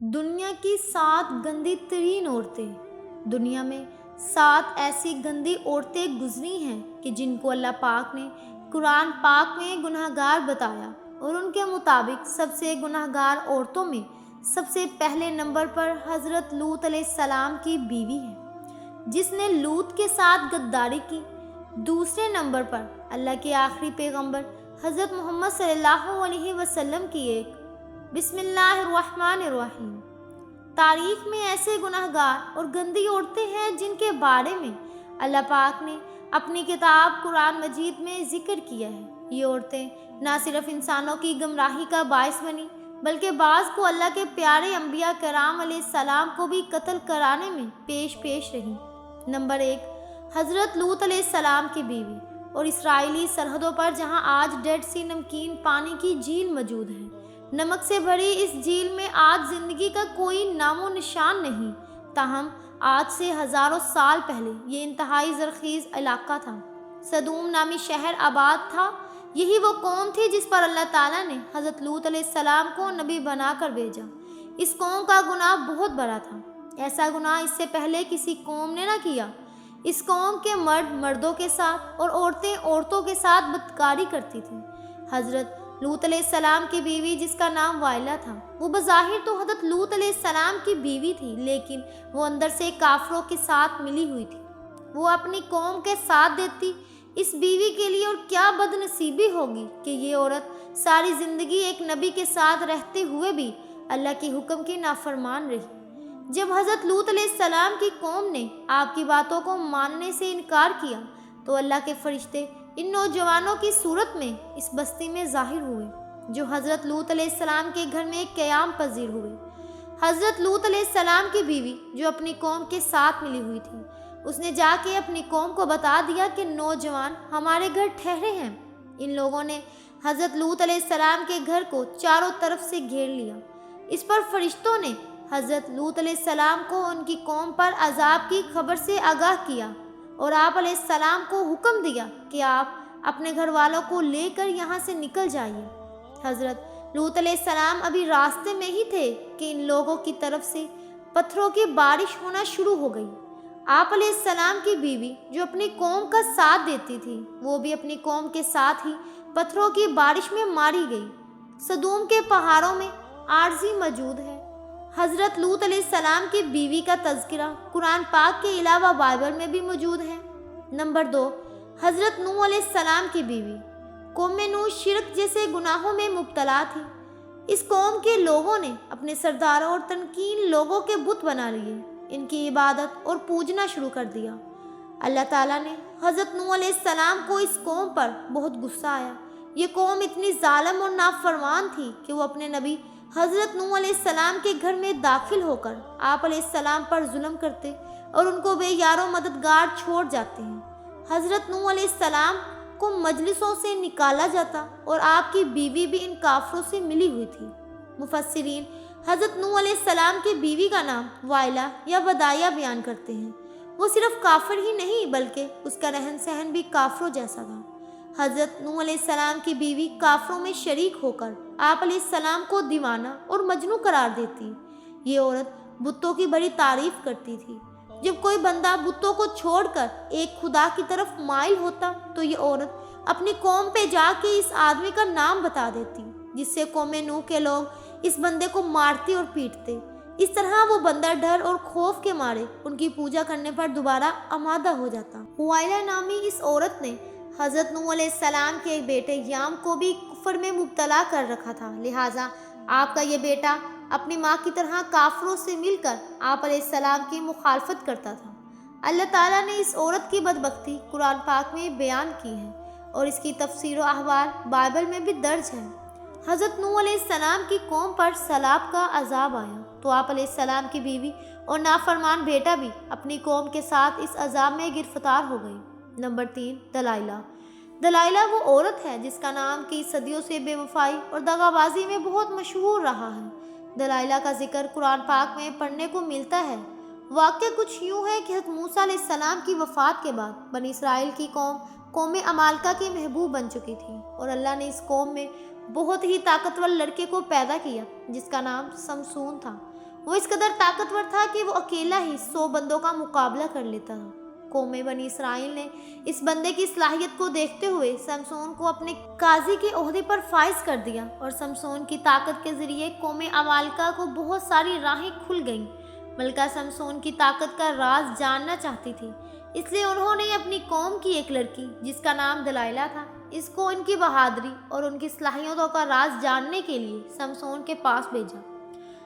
دنیا کی 7 گندی ترین عورتیں۔ دنیا میں 7 ایسی گندی عورتیں گزری ہیں کہ جن کو اللہ پاک نے قرآن پاک میں گناہگار بتایا، اور ان کے مطابق سب سے گناہگار عورتوں میں سب سے پہلے نمبر پر حضرت لوط علیہ السلام کی بیوی ہے، جس نے لوط کے ساتھ غداری کی۔ دوسرے نمبر پر اللہ کے آخری پیغمبر حضرت محمد صلی اللہ علیہ وسلم کی ایک۔ بسم اللہ الرحمن الرحیم۔ تاریخ میں ایسے گناہگار اور گندی عورتیں ہیں جن کے بارے میں اللہ پاک نے اپنی کتاب قرآن مجید میں ذکر کیا ہے۔ یہ عورتیں نہ صرف انسانوں کی گمراہی کا باعث بنی، بلکہ بعض کو اللہ کے پیارے انبیاء کرام علیہ السلام کو بھی قتل کرانے میں پیش رہیں۔ نمبر 1، حضرت لوط علیہ السلام کی بیوی۔ اور اسرائیلی سرحدوں پر جہاں آج ڈیڈ سی نمکین پانی کی جھیل موجود ہے، نمک سے بھری اس جھیل میں آج زندگی کا کوئی نام و نشان نہیں، تاہم آج سے ہزاروں سال پہلے یہ انتہائی زرخیز علاقہ تھا۔ سدوم نامی شہر آباد تھا۔ یہی وہ قوم تھی جس پر اللہ تعالیٰ نے حضرت لوط علیہ السلام کو نبی بنا کر بھیجا۔ اس قوم کا گناہ بہت بڑا تھا۔ ایسا گناہ اس سے پہلے کسی قوم نے نہ کیا۔ اس قوم کے مرد مردوں کے ساتھ اور عورتیں عورتوں کے ساتھ بدکاری کرتی تھیں۔ حضرت لوط علیہ السلام کی بیوی، جس کا نام وائلہ تھا، وہ بظاہر تو حضرت لوط علیہ السلام کی بیوی تھی، لیکن وہ اندر سے کافروں کے ساتھ ملی ہوئی تھی۔ وہ اپنی قوم کے ساتھ دیتی۔ اس بیوی کے لیے اور کیا بد نصیبی ہوگی کہ یہ عورت ساری زندگی ایک نبی کے ساتھ رہتے ہوئے بھی اللہ کے حکم کی نافرمان رہی۔ جب حضرت لوط علیہ السلام کی قوم نے آپ کی باتوں کو ماننے سے انکار کیا، تو اللہ کے فرشتے ان نوجوانوں کی صورت میں اس بستی میں ظاہر ہوئے، جو حضرت لوط علیہ السلام کے گھر میں قیام پذیر ہوئے۔ حضرت لوط علیہ السلام کی بیوی، جو اپنی قوم کے ساتھ ملی ہوئی تھی، اس نے جا کے اپنی قوم کو بتا دیا کہ نوجوان ہمارے گھر ٹھہرے ہیں۔ ان لوگوں نے حضرت لوط علیہ السلام کے گھر کو چاروں طرف سے گھیر لیا۔ اس پر فرشتوں نے حضرت لوط علیہ السلام کو ان کی قوم پر عذاب کی خبر سے آگاہ کیا، اور آپ علیہ السلام کو حکم دیا کہ آپ اپنے گھر والوں کو لے کر یہاں سے نکل جائیے۔ حضرت لوط علیہ السلام ابھی راستے میں ہی تھے کہ ان لوگوں کی طرف سے پتھروں کی بارش ہونا شروع ہو گئی۔ آپ علیہ السلام کی بیوی، جو اپنی قوم کا ساتھ دیتی تھی، وہ بھی اپنی قوم کے ساتھ ہی پتھروں کی بارش میں ماری گئی۔ سدوم کے پہاڑوں میں عارضی موجود ہے۔ حضرت لوط علیہ السلام کی بیوی کا تذکرہ قرآن پاک کے علاوہ بائبل میں بھی موجود ہے۔ نمبر 2، حضرت نوح علیہ السلام کی بیوی۔ قوم نوح شرک جیسے گناہوں میں مبتلا تھی۔ اس قوم کے لوگوں نے اپنے سرداروں اور تنکین لوگوں کے بت بنا لیے، ان کی عبادت اور پوجنا شروع کر دیا۔ اللہ تعالیٰ نے حضرت نوح علیہ السلام کو اس قوم پر بہت غصہ آیا۔ یہ قوم اتنی ظالم اور نافرمان تھی کہ وہ اپنے نبی حضرت نوح علیہ السلام کے گھر میں داخل ہو کر آپ علیہ السلام پر ظلم کرتے اور ان کو بے یار و مددگار چھوڑ جاتے ہیں۔ حضرت نوح علیہ السلام کو مجلسوں سے نکالا جاتا، اور آپ کی بیوی بھی ان کافروں سے ملی ہوئی تھی۔ مفسرین حضرت نوح علیہ السلام کی بیوی کا نام وائلہ یا وداعیہ بیان کرتے ہیں۔ وہ صرف کافر ہی نہیں، بلکہ اس کا رہن سہن بھی کافروں جیسا تھا۔ حضرت نوح علیہ السلام کی بیوی کافروں میں شریک ہو کر آپ علیہ السلام کو دیوانہ اور مجنوں قرار دیتی۔ یہ عورت بتوں کی بڑی تعریف کرتی تھی۔ جب کوئی بندہ بتوں کو چھوڑ کر ایک خدا کی طرف مائل ہوتا، تو یہ عورت اپنی قوم پہ جا کے اس آدمی کا نام بتا دیتی، جس سے قوم نوح کے لوگ اس بندے کو مارتے اور پیٹتے۔ اس طرح وہ بندہ ڈر اور خوف کے مارے ان کی پوجا کرنے پر دوبارہ آمادہ ہو جاتا۔ وائلہ نامی اس عورت نے حضرت نوح علیہ السلام کے ایک بیٹے یام کو بھی کفر میں مبتلا کر رکھا تھا، لہٰذا آپ کا یہ بیٹا اپنی ماں کی طرح کافروں سے مل کر آپ علیہ السلام کی مخالفت کرتا تھا۔ اللہ تعالیٰ نے اس عورت کی بدبختی قرآن پاک میں بیان کی ہے، اور اس کی تفسیر و احوال بائبل میں بھی درج ہے۔ حضرت نوح علیہ السلام کی قوم پر سیلاب کا عذاب آیا، تو آپ علیہ السلام کی بیوی اور نافرمان بیٹا بھی اپنی قوم کے ساتھ اس عذاب میں گرفتار ہو گئی۔ نمبر 3، دلائلہ۔ دلائلہ وہ عورت ہے جس کا نام کئی صدیوں سے بے وفائی اور دغا بازی میں بہت مشہور رہا ہے۔ دلائلہ کا ذکر قرآن پاک میں پڑھنے کو ملتا ہے۔ واقعہ کچھ یوں ہے کہ حضرت موسیٰ علیہ السلام کی وفات کے بعد بنی اسرائیل کی قوم عمالقہ کی محبوب بن چکی تھی، اور اللہ نے اس قوم میں بہت ہی طاقتور لڑکے کو پیدا کیا جس کا نام سمسون تھا۔ وہ اس قدر طاقتور تھا کہ وہ اکیلا ہی 100 بندوں کا مقابلہ کر لیتا تھا۔ قوم بنی اسرائیل نے اس بندے کی صلاحیت کو دیکھتے ہوئے سمسون کو اپنے قاضی کے عہدے پر فائز کر دیا، اور سمسون کی طاقت کے ذریعے قوم عمالقہ کو بہت ساری راہیں کھل گئیں۔ ملکہ سمسون کی طاقت کا راز جاننا چاہتی تھی، اس لیے انہوں نے اپنی قوم کی ایک لڑکی جس کا نام دلائلہ تھا، اس کو ان کی بہادری اور ان کی صلاحیتوں کا راز جاننے کے لیے سمسون کے پاس بھیجا۔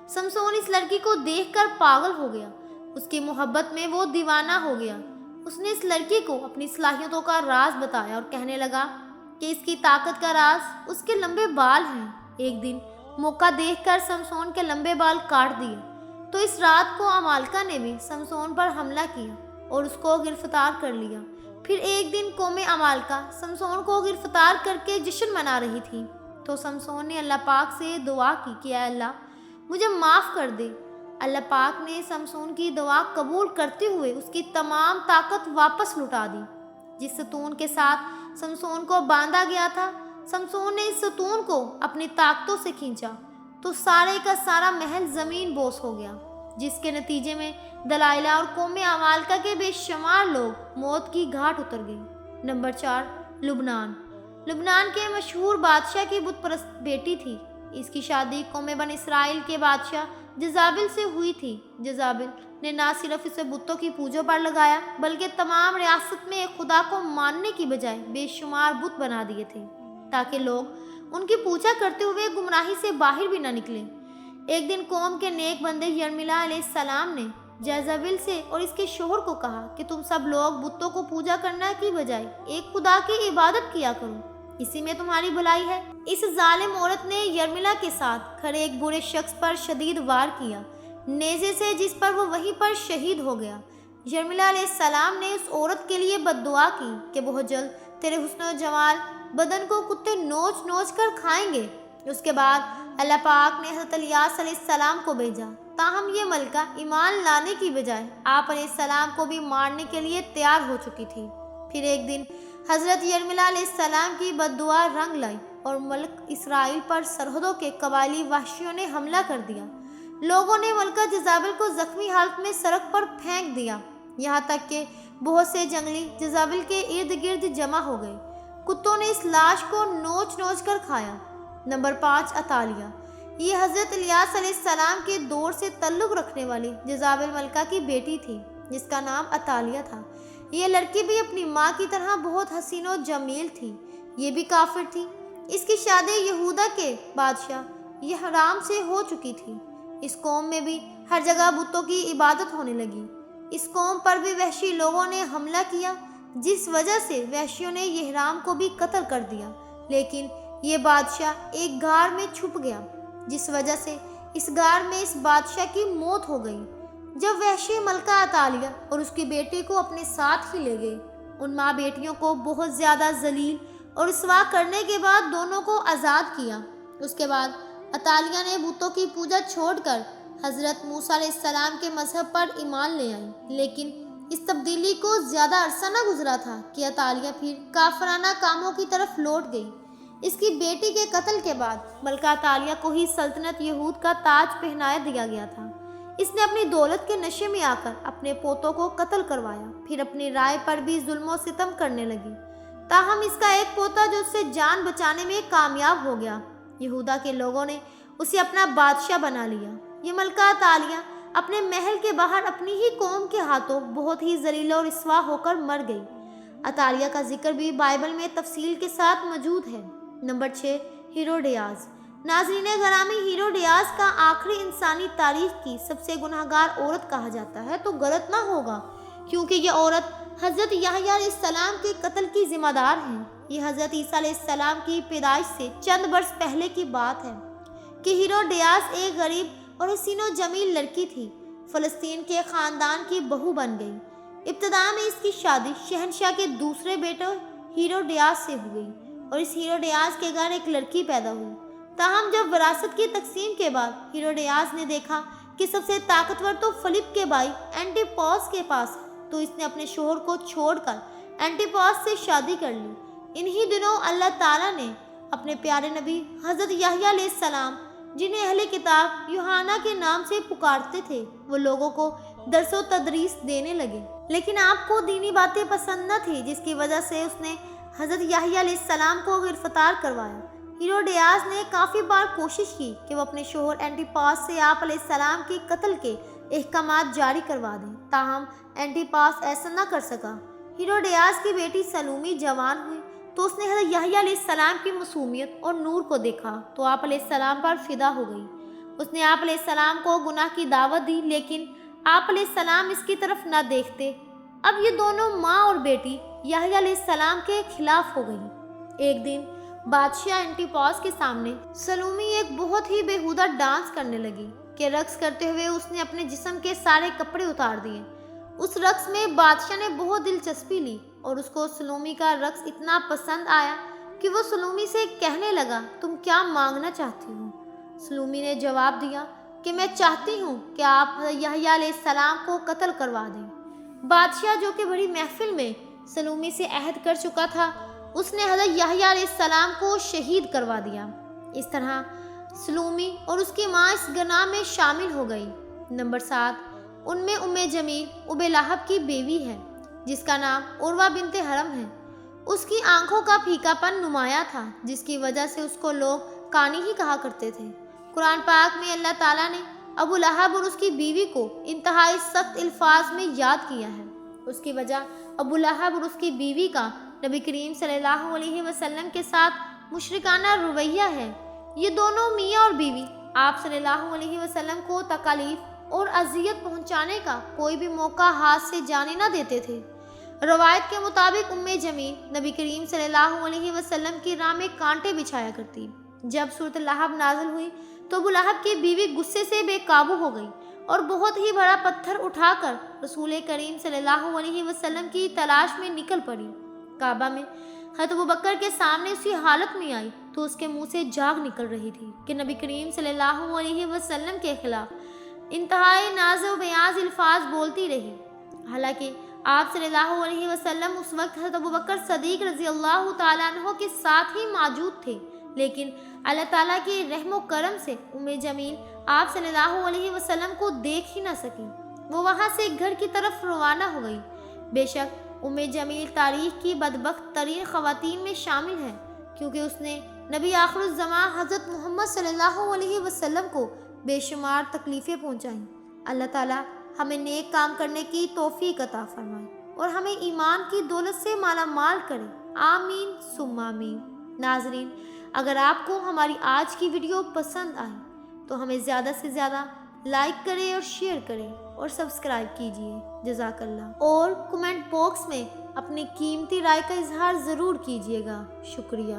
سمسون اس لڑکی کو دیکھ کر پاگل ہو گیا، اس کی محبت میں وہ دیوانہ ہو گیا۔ اس نے اس لڑکی کو اپنی صلاحیتوں کا راز بتایا اور کہنے لگا کہ اس کی طاقت کا راز اس کے لمبے بال ہیں۔ ایک دن موقع دیکھ کر سمسون کے لمبے بال کاٹ دیے، تو اس رات کو عمالقہ نے بھی سمسون پر حملہ کیا اور اس کو گرفتار کر لیا۔ پھر ایک دن قوم عمالقہ سمسون کو گرفتار کر کے جشن منا رہی تھی، تو سمسون نے اللہ پاک سے دعا کی کہ اے اللہ مجھے معاف کر دے۔ اللہ پاک نے سمسون کی دعا قبول کرتے ہوئے اس کی تمام طاقت واپس لوٹا دی۔ جس ستون کے ساتھ سمسون کو باندھا گیا تھا، سمسون نے اس ستون کو اپنی طاقتوں سے کھینچا تو سارے کا سارا محل زمین بوس ہو گیا، جس کے نتیجے میں دلائلہ اور قوم عمالقہ کے بے شمار لوگ موت کی گھاٹ اتر گئے۔ نمبر 4، لبنان۔ لبنان کے مشہور بادشاہ کی بت پرست بیٹی تھی۔ اس کی شادی قوم بنی اسرائیل کے بادشاہ جزابل سے ہوئی تھی۔ جزابل نے نہ صرف اسے بتوں کی پوجا پر لگایا، بلکہ تمام ریاست میں ایک خدا کو ماننے کی بجائے بے شمار بت بنا دیے تھے، تاکہ لوگ ان کی پوجا کرتے ہوئے گمراہی سے باہر بھی نہ نکلیں۔ ایک دن قوم کے نیک بندے یرمیلا علیہ السلام نے جیزابل سے اور اس کے شوہر کو کہا کہ تم سب لوگ بتوں کو پوجا کرنے کی بجائے ایک خدا کی عبادت کیا کرو، اسی میں تمہاری بھلائی ہے۔ اس ظالم عورت نے یرمیلا کے ساتھ کھڑے ایک برے شخص پر شدید وار کیا نیزے سے، جس پر وہ وہیں پر شہید ہو گیا۔ یرمیلا علیہ السلام نے اس عورت کے لیے بد دعا کی کہ بہت جلد تیرے حسن و جمال بدن کو کتے نوچ نوچ کر کھائیں گے۔ اس کے بعد اللہ پاک نے حضرت الیاس علیہ السلام کو بھیجا، تاہم یہ ملکہ ایمان لانے کی بجائے آپ علیہ السلام کو بھی مارنے کے لیے تیار ہو چکی تھی۔ پھر ایک دن حضرت یرمیلا علیہ السلام کی بد دعا رنگ لائی اور ملک اسرائیل پر سرحدوں کے قبائلی وحشیوں نے حملہ کر دیا۔ لوگوں نے ملکہ جزابل کو زخمی حالت میں سڑک پر پھینک دیا، یہاں تک کہ بہت سے جنگلی جزابل کے ارد گرد جمع ہو گئے۔ کتوں نے اس لاش کو نوچ نوچ کر کھایا۔ نمبر 5، عطالیہ۔ یہ حضرت الیاس علیہ السلام کے دور سے تعلق رکھنے والی جزابل ملکہ کی بیٹی تھی، جس کا نام عطالیہ تھا۔ یہ لڑکی بھی اپنی ماں کی طرح بہت حسین و جمیل تھی، یہ بھی کافر تھی۔ اس کی شادی یہودا کے بادشاہ یہرام سے ہو چکی تھی۔ اس قوم میں بھی ہر جگہ بتوں کی عبادت ہونے لگی۔ اس قوم پر بھی وحشی لوگوں نے حملہ کیا، جس وجہ سے وحشیوں نے یہرام کو بھی قتل کر دیا، لیکن یہ بادشاہ ایک غار میں چھپ گیا، جس وجہ سے اس غار میں اس بادشاہ کی موت ہو گئی۔ جب وحشی ملکہ عطالیہ اور اس کی بیٹی کو اپنے ساتھ ہی لے گئے، ان ماں بیٹیوں کو بہت زیادہ ذلیل اور رسوا کرنے کے بعد دونوں کو آزاد کیا۔ اس کے بعد عطالیہ نے بتوں کی پوجا چھوڑ کر حضرت موسیٰ علیہ السلام کے مذہب پر ایمان لے آئی، لیکن اس تبدیلی کو زیادہ عرصہ نہ گزرا تھا کہ عطالیہ پھر کافرانہ کاموں کی طرف لوٹ گئی۔ اس کی بیٹی کے قتل کے بعد ملکہ عطالیہ کو ہی سلطنت یہود کا تاج پہنایا دیا گیا تھا۔ اس نے اپنی دولت کے نشے میں آ کر اپنے پوتوں کو قتل کروایا، پھر اپنی رائے پر بھی ظلم و ستم کرنے لگی، تاہم اس کا ایک پوتا جو اس سے جان بچانے میں کامیاب ہو گیا، یہودا کے لوگوں نے اسے اپنا بادشاہ بنا لیا۔ یہ ملکہ عطالیہ اپنے محل کے باہر اپنی ہی قوم کے ہاتھوں بہت ہی ذلیل و رسوا ہو کر مر گئی۔ عطالیہ کا ذکر بھی بائبل میں تفصیل کے ساتھ موجود ہے۔ Number 6، Herodias. ناظرین گرامی، ہیروڈیاس کا آخری انسانی تاریخ کی سب سے گناہگار عورت کہا جاتا ہے تو غلط نہ ہوگا، کیونکہ یہ عورت حضرت یحییٰ علیہ السلام کے قتل کی ذمہ دار ہے۔ یہ حضرت عیسیٰ علیہ السلام کی پیدائش سے چند برس پہلے کی بات ہے کہ ہیروڈیاس ایک غریب اور حسین و جمیل لڑکی تھی، فلسطین کے خاندان کی بہو بن گئی۔ ابتدا میں اس کی شادی شہنشاہ کے دوسرے بیٹے ہیروڈیاس سے ہوئی اور اس ہیروڈیاس کے گھر ایک لڑکی پیدا ہوئی۔ تاہم جب وراثت کی تقسیم کے بعد ہیروڈیاس نے دیکھا کہ سب سے طاقتور تو فلپ کے بھائی اینٹیپاس کے پاس ہے، تو اس نے اپنے شوہر کو چھوڑ کر اینٹیپاس سے شادی کر لی۔ انہی دنوں اللہ تعالیٰ نے اپنے پیارے نبی حضرت یحییٰ علیہ السلام جنہیں اہل کتاب یوحنا کے نام سے پکارتے تھے، وہ لوگوں کو درس و تدریس دینے لگے، لیکن آپ کو دینی باتیں پسند نہ تھی، جس کی وجہ سے اس نے حضرت یحییٰ علیہ السلام کو گرفتار کروایا۔ ہیروڈیاس نے کافی بار کوشش کی کہ وہ اپنے شوہر اینٹیپاس سے آپ علیہ السلام کے قتل کے احکامات جاری کروا دیں، تاہم اینٹیپاس ایسا نہ کر سکا۔ ہیروڈیاس کی بیٹی سلومی جوان ہوئی تو اس نے حضرت یحییٰ علیہ السلام کی معصومیت اور نور کو دیکھا تو آپ علیہ السلام پر فدا ہو گئی۔ اس نے آپ علیہ السلام کو گناہ کی دعوت دی، لیکن آپ علیہ السلام اس کی طرف نہ دیکھتے۔ اب یہ دونوں ماں اور بیٹی یحییٰ علیہ السلام کے خلاف ہو گئیں۔ ایک دن بادشاہ اینٹیپاس کے سامنے سلومی ایک بہت ہی بیہودہ ڈانس کرنے لگی کہ رقص کرتے ہوئے اس نے اپنے جسم کے سارے کپڑے اتار دیے۔ اس رقص میں بادشاہ نے بہت دلچسپی لی اور اس کو سلومی کا رقص اتنا پسند آیا کہ وہ سلومی سے کہنے لگا، تم کیا مانگنا چاہتی ہو؟ سلومی نے جواب دیا کہ میں چاہتی ہوں کہ آپ حضرت یحییٰ علیہ السلام کو قتل کروا دیں۔ بادشاہ، جو کہ بڑی محفل میں سلومی سے عہد کر چکا تھا، اس نے حضرت یحییٰ علیہ السلام کو شہید کروا دیا۔ اس طرح سلومی اور اس کی ماں اس گناہ میں شامل ہو گئی۔ نمبر 7، ان میں جمیل ابو لہب کی بیوی ہے، جس کا نام عروہ بنت حرم ہے۔ اس کی آنکھوں کا پھیکا پن نمایاں تھا، جس کی وجہ سے اس کو لوگ کانی ہی کہا کرتے تھے۔ قرآن پاک میں اللہ تعالیٰ نے ابو لہب اور اس کی بیوی کو انتہائی سخت الفاظ میں یاد کیا ہے۔ اس کی وجہ ابو لہب اور اس کی بیوی کا نبی کریم صلی اللہ علیہ وسلم کے ساتھ مشرکانہ رویہ ہے۔ یہ دونوں میاں اور بیوی آپ صلی اللہ علیہ وسلم کو تکالیف اور اذیت پہنچانے کا کوئی بھی موقع ہاتھ سے جانے نہ دیتے تھے۔ روایت کے مطابق جمیل نبی کریم صلی اللہ علیہ وسلم کی راہ میں کانٹے بچھایا کرتی۔ جب سورۃ لہب نازل ہوئی تو ابو لہب کی بیوی غصے سے بے قابو ہو گئی اور بہت ہی بڑا پتھر اٹھا کر رسول کریم صلی اللہ علیہ وسلم کی تلاش میں نکل پڑی۔ کعبہ میں حضرت ابوبکر کے سامنے اسی حالت میں آئی تو اس کے منہ سے جاگ نکل رہی تھی کہ نبی کریم صلی اللہ علیہ وسلم کے خلاف انتہائی ناز و بیاض الفاظ بولتی رہی۔ حالانکہ آپ صلی اللہ علیہ وسلم اس وقت حضرت ابوبکر صدیق رضی اللہ تعالیٰ عنہ کے ساتھ ہی موجود تھے، لیکن اللہ تعالیٰ کے رحم و کرم سے جمیل آپ صلی اللہ علیہ وسلم کو دیکھ ہی نہ سکی۔ وہ وہاں سے گھر کی طرف روانہ ہو گئی۔ بے شک جمیل تاریخ کی بدبخت ترین خواتین میں شامل ہے، کیونکہ اس نے نبی آخر الزماں حضرت محمد صلی اللہ علیہ وسلم کو بے شمار تکلیفیں پہنچائیں۔ اللہ تعالیٰ ہمیں نیک کام کرنے کی توفیق عطا فرمائے اور ہمیں ایمان کی دولت سے مالا مال کرے، آمین ثم آمین۔ ناظرین، اگر آپ کو ہماری آج کی ویڈیو پسند آئی تو ہمیں زیادہ سے زیادہ لائک کریں اور شیئر کریں اور سبسکرائب کیجیے، جزاک اللہ۔ اور کمنٹ باکس میں اپنی قیمتی رائے کا اظہار ضرور کیجیے گا، شکریہ۔